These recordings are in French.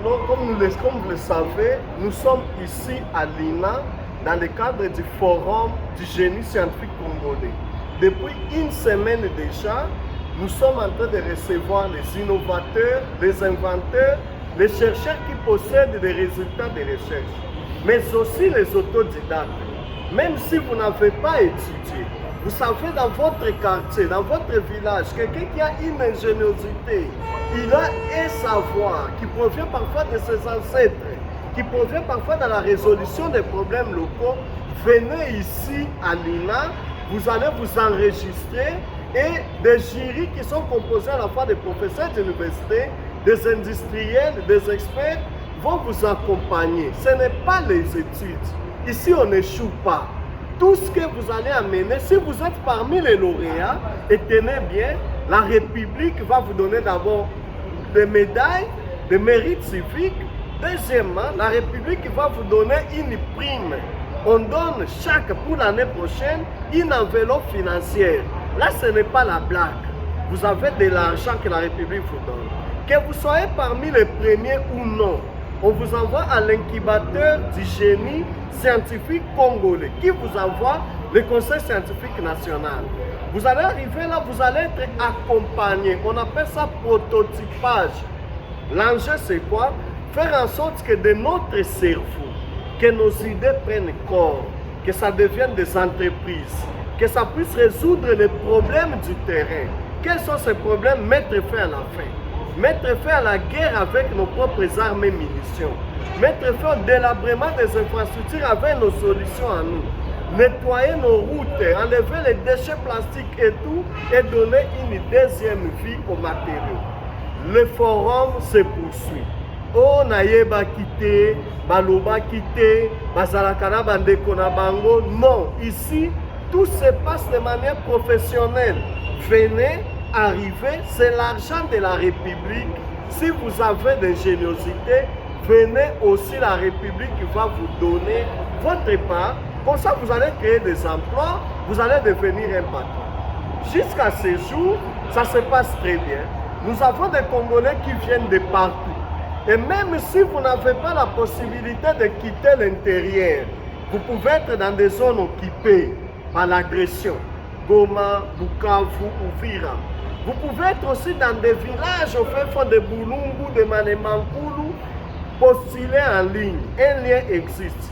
comme vous le savez, nous sommes ici à l'INA dans le cadre du Forum du génie scientifique congolais. Depuis une semaine déjà, nous sommes en train de recevoir les innovateurs, les inventeurs, les chercheurs qui possèdent des résultats de recherche, mais aussi les autodidactes. Même si vous n'avez pas étudié, vous savez dans votre quartier, dans votre village, quelqu'un qui a une ingéniosité, il a un savoir qui provient parfois de ses ancêtres, qui provient parfois de la résolution des problèmes locaux. Venez ici à l'INA, vous allez vous enregistrer et des jurys qui sont composés à la fois des professeurs d'université, des industriels, des experts vont vous accompagner. Ce n'est pas les études. Ici, on n'échoue pas. Tout ce que vous allez amener, si vous êtes parmi les lauréats, et tenez bien, la République va vous donner d'abord des médailles, des mérites civiques. Deuxièmement, la République va vous donner une prime. On donne pour l'année prochaine, une enveloppe financière. Là, ce n'est pas la blague. Vous avez de l'argent que la République vous donne. Que vous soyez parmi les premiers ou non, on vous envoie à l'incubateur du génie scientifique congolais qui vous envoie le Conseil scientifique national. Vous allez arriver là, vous allez être accompagné. On appelle ça prototypage. L'enjeu, c'est quoi? Faire en sorte que de notre cerveau, que nos idées prennent corps, que ça devienne des entreprises, que ça puisse résoudre les problèmes du terrain. Quels sont ces problèmes? Mettre fin à la faim. Mettre fin à la guerre avec nos propres armes et munitions. Mettre fin au délabrement des infrastructures avec nos solutions à nous. Nettoyer nos routes, enlever les déchets plastiques et tout, et donner une deuxième vie aux matériaux. Le forum se poursuit. Oh, naïeba quitté, baloba quitté, bazalakana bandeko na bango. Non, ici, tout se passe de manière professionnelle. Venez, arrivez, c'est l'argent de la République. Si vous avez de l'ingéniosité, venez aussi, la République va vous donner votre part. Comme ça, vous allez créer des emplois, vous allez devenir un patron. Jusqu'à ce jour, ça se passe très bien. Nous avons des Congolais qui viennent de partout. Et même si vous n'avez pas la possibilité de quitter l'intérieur, vous pouvez être dans des zones occupées par l'agression. Goma, Bukavu, Uvira. Vous pouvez être aussi dans des villages au fin fond de Boulungu, de Manemankulu, postuler en ligne. Un lien existe.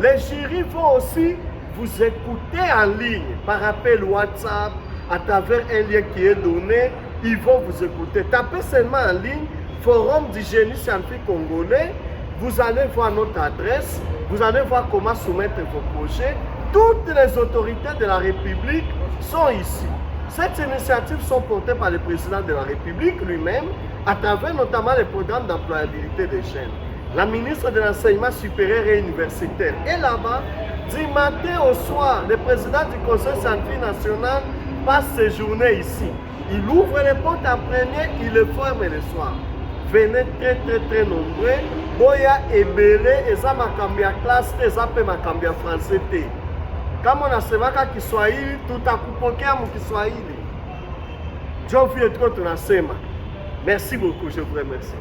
Les jurys vont aussi vous écouter en ligne par appel WhatsApp, à travers un lien qui est donné, ils vont vous écouter. Tapez seulement en ligne Forum du génie scientifique congolais, vous allez voir notre adresse, vous allez voir comment soumettre vos projets. Toutes les autorités de la République sont ici. Ces initiatives sont portées par le président de la République lui-même, à travers notamment les programmes d'employabilité des jeunes. La ministre de l'Enseignement supérieur et universitaire est là-bas. Du matin au soir, le président du Conseil scientifique national passe ses journées ici. Il ouvre les portes en premier, il les ferme le soir. Venez très nombreux. Boya ebele, eza makambi ya classe, eza pe makambi ya français te. Kama unasemaka Kiswahili, tutakupokea mkiswahili. Jovi et tunasema. Merci beaucoup, je vous remercie.